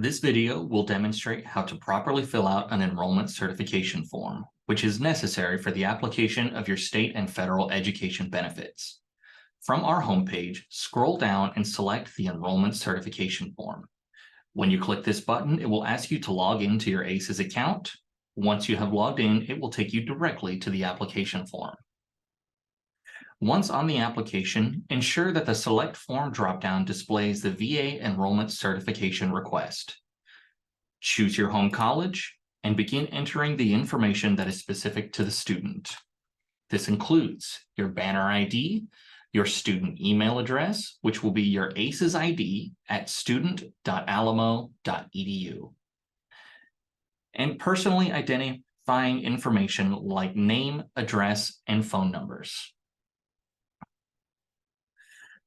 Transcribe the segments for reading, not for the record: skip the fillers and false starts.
This video will demonstrate how to properly fill out an enrollment certification form, which is necessary for the application of your state and federal education benefits. From our homepage, scroll down and select the enrollment certification form. When you click this button, it will ask you to log into your ACES account. Once you have logged in, it will take you directly to the application form. Once on the application, ensure that the Select Form dropdown displays the VA Enrollment Certification request. Choose your home college and begin entering the information that is specific to the student. This includes your banner ID, your student email address, which will be your ACES ID at student.alamo.edu, and personally identifying information like name, address, and phone numbers.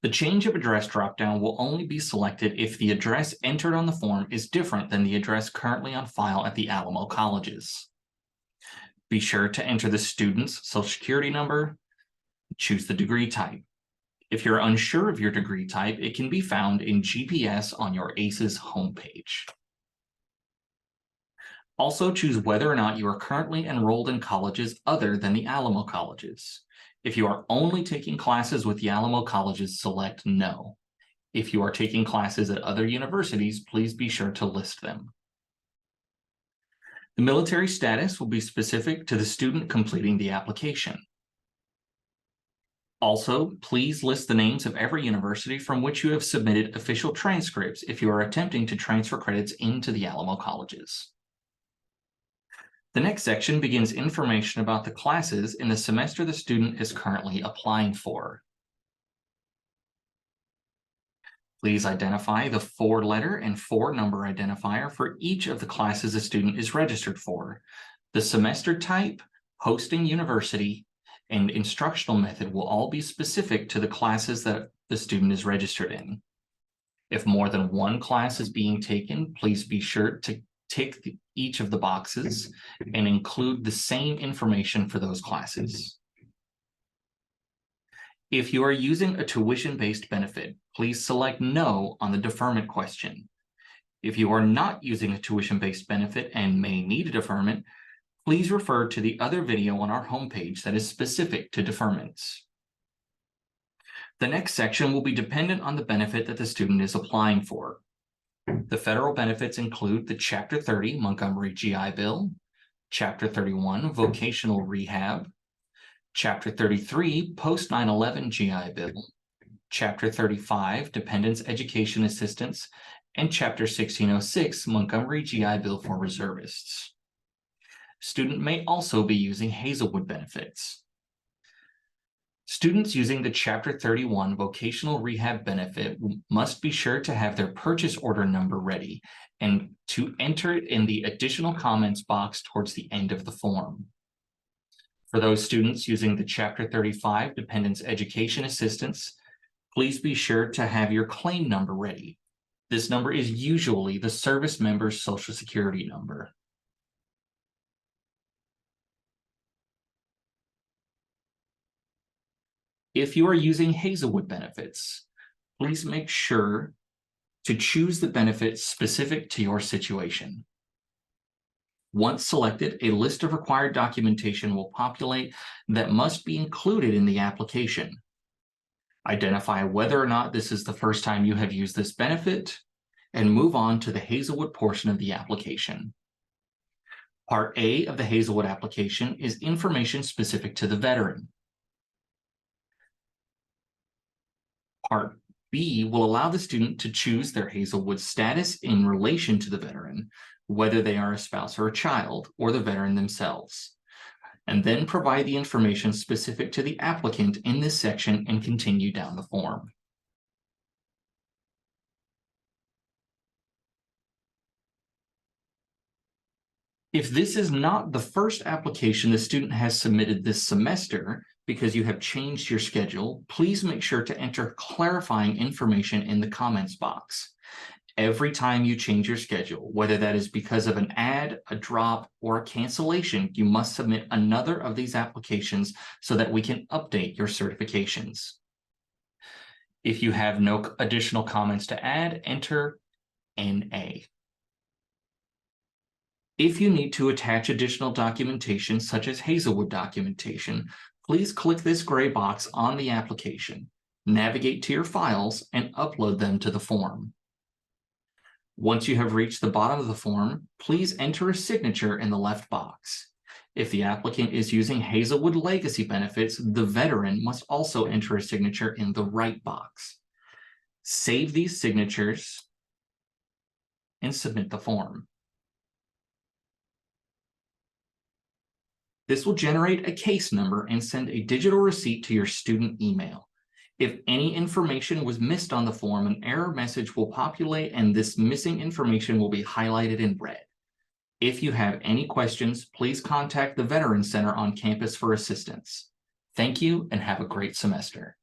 The change of address dropdown will only be selected if the address entered on the form is different than the address currently on file at the Alamo colleges. Be sure to enter the student's social security number. Choose the degree type. If you're unsure of your degree type, it can be found in GPS on your ACES homepage. Also choose whether or not you are currently enrolled in colleges other than the Alamo colleges. If you are only taking classes with the Alamo colleges, select No. If you are taking classes at other universities, please be sure to list them. The military status will be specific to the student completing the application. Also, please list the names of every university from which you have submitted official transcripts if you are attempting to transfer credits into the Alamo colleges. The next section begins information about the classes in the semester the student is currently applying for. Please identify the 4-letter and 4-number identifier for each of the classes the student is registered for. The semester type, hosting university, and instructional method will all be specific to the classes that the student is registered in. If more than one class is being taken, please be sure to tick each of the boxes and include the same information for those classes. If you are using a tuition-based benefit, please select No on the deferment question. If you are not using a tuition-based benefit and may need a deferment, please refer to the other video on our homepage that is specific to deferments. The next section will be dependent on the benefit that the student is applying for. The federal benefits include the Chapter 30 Montgomery GI Bill, Chapter 31 Vocational Rehab, Chapter 33 Post 9/11 GI Bill, Chapter 35 Dependents Education Assistance, and Chapter 1606 Montgomery GI Bill for Reservists. Student may also be using Hazelwood benefits. Students using the Chapter 31 Vocational Rehab benefit must be sure to have their purchase order number ready and to enter it in the additional comments box towards the end of the form. For those students using the Chapter 35 Dependents Education Assistance, please be sure to have your claim number ready. This number is usually the service member's Social Security number. If you are using Hazelwood benefits, please make sure to choose the benefit specific to your situation. Once selected, a list of required documentation will populate that must be included in the application. Identify whether or not this is the first time you have used this benefit, and move on to the Hazelwood portion of the application. Part A of the Hazelwood application is information specific to the veteran. Part B will allow the student to choose their Hazelwood status in relation to the veteran, whether they are a spouse or a child, or the veteran themselves, and then provide the information specific to the applicant in this section and continue down the form. If this is not the first application the student has submitted this semester, because you have changed your schedule, please make sure to enter clarifying information in the comments box. Every time you change your schedule, whether that is because of an add, a drop, or a cancellation, you must submit another of these applications so that we can update your certifications. If you have no additional comments to add, enter NA. If you need to attach additional documentation, such as Hazelwood documentation, please click this gray box on the application, navigate to your files, and upload them to the form. Once you have reached the bottom of the form, please enter a signature in the left box. If the applicant is using Hazelwood legacy benefits, the veteran must also enter a signature in the right box. Save these signatures and submit the form. This will generate a case number and send a digital receipt to your student email. If any information was missed on the form, an error message will populate and this missing information will be highlighted in red. If you have any questions, please contact the Veterans Center on campus for assistance. Thank you and have a great semester.